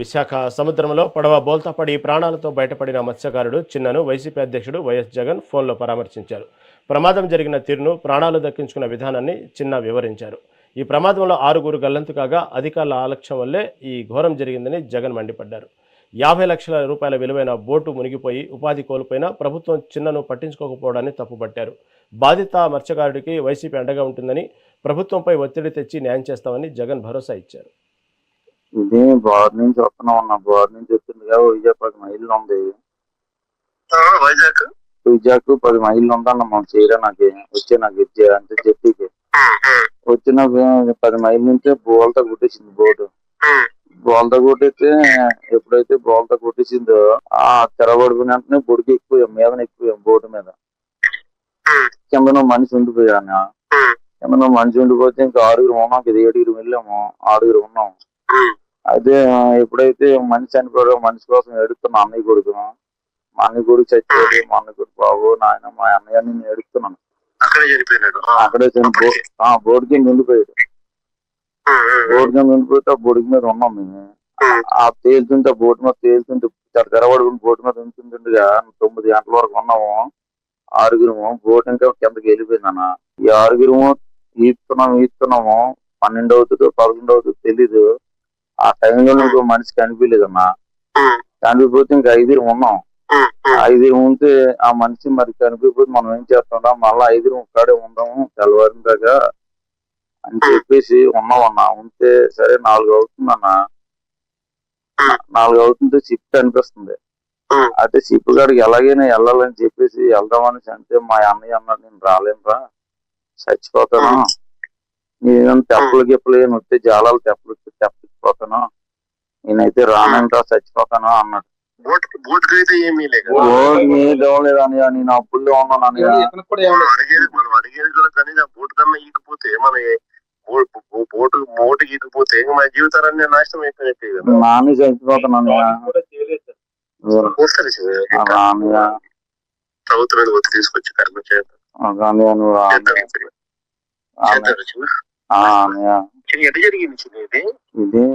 విశాఖ సముద్రంలో పడవ బోల్తాపడి ప్రాణాలతో బయటపడిన మత్స్యకారుడు చిన్నను వైసీపీ అధ్యక్షుడు వైఎస్ జగన్ ఫోన్లో పరామర్శించారు. ప్రమాదం జరిగిన తీరును, ప్రాణాలు దక్కించుకున్న విధానాన్ని చిన్న వివరించారు. ఈ ప్రమాదంలో 6గురు గల్లంతు కాగా అధికారుల ఆలక్ష్యం వల్లే ఈ ఘోరం జరిగిందని జగన్ మండిపడ్డారు. 50 లక్షల రూపాయల విలువైన బోటు మునిగిపోయి ఉపాధి కోల్పోయినా ప్రభుత్వం చిన్నను పట్టించుకోకపోవడాన్ని తప్పుపట్టారు. బాధిత మత్స్యకారుడికి వైసీపీ అండగా ఉంటుందని, ప్రభుత్వంపై ఒత్తిడి తెచ్చి న్యాయం చేస్తామని జగన్ భరోసా ఇచ్చారు. ఇది బోర్ నుంచి వస్తున్నాం అన్న. బోర్ నుంచి వచ్చిందిగా వైజాగ్ 10 మైళ్ళు ఉంది. వైజాగ్ 10 మైళ్ళు ఉందన్న. మనం చేయరా నాకు ఇచ్చే అంటే చెప్పికి వచ్చిన 10 మైళ్ళ నుంచే బోల్తా కొట్టేసింది బోటు. బోల్తా కొట్టేస్తే ఎప్పుడైతే బోల్తా కొట్టేసిందో ఆ తెరబడిపోయిన వెంటనే బొడికి ఎక్కువ మీదన ఎక్కువ బోటు మీద కింద మనిషి ఉండిపోయాను. కింద మనిషి ఉండిపోతే ఇంకా 6గురు ఉన్నాం. ఇది 7గురు వెళ్ళాము, 6గురు ఉన్నాం. అయితే ఎప్పుడైతే మనిషి చనిపోయాడో మనిషి కోసం ఏడుస్తున్నా అన్నయ్య కొడుకు. మా అన్నయ్య కొడుకు చచ్చిపోయాడు. మా అన్నయ్య కొడుకు బాబు నాయన మా అన్నయ్య నేను ఏడుస్తున్నాను. అక్కడే బోర్డు కింద ఉండిపోయాడు. బోర్డు కింద ఉండిపోతే ఆ బోర్డు మీద ఉన్నాం మేము. ఆ తేలుతుంటే ఆ బోటు మీద తేలుతుంటే తెరబడుకుని బోటు మీద ఉంటుండగా 9 గంటల వరకు ఉన్నాము. 6గురు బోటు ఇంకా కిందకి వెళ్ళిపోయింది అన్న. ఈ 6గురు ఈస్తున్నాము 12 అవుతుందో 11 అవుతుందో తెలీదు. ఆ టైంలో ఇంకో మనిషి కనిపించలేదన్నా. కనిపిపోతే ఇంకా 5గురు ఉన్నాం. 5గురు ఉంటే ఆ మనిషి మరి కనిపిపోతే మనం ఏం చేస్తాం, మళ్ళీ 5గురు ఒక్కడే ఉందాము తెల్లవారిన దాకా అని చెప్పేసి ఉన్నామన్నా. ఉంటే సరే 4 అవుతుందన్నా. 4 అవుతుంటే షిప్ అనిపిస్తుంది. అయితే షిప్ కాడికి ఎలాగైనా వెళ్ళాలని చెప్పేసి వెళ్దామని అంటే మా అన్నయ్య అన్నాడు, నేను రాలేనురా చచ్చిపోతాను, నేను తెప్పలు గిప్పలు ఏమి వస్తే జాలాలు తెప్పలిపోతాను, నేనైతే రానంటా చచ్చిపోతాను అన్నాడు. బోట్ అయితే ఏమీ లేదు. అన్నయ్య నేను అప్పుల్లో ఉన్నాను అన్నయ్య. మనం అడిగేది కూడా కానీ బోట్ కన్నా ఈకపోతే మన బోటు ఈకపోతే మన జీవితాలన్నీ నాశనం అయిపోయినట్టే కదా. నాన్న చచ్చిపోతాను అన్నయ్య. ప్రభుత్వం మీద ఒత్తి తీసుకొచ్చి కర్మ చేద్దాం. అన్నయ్య ఎట్లా జరిగింది ఇది?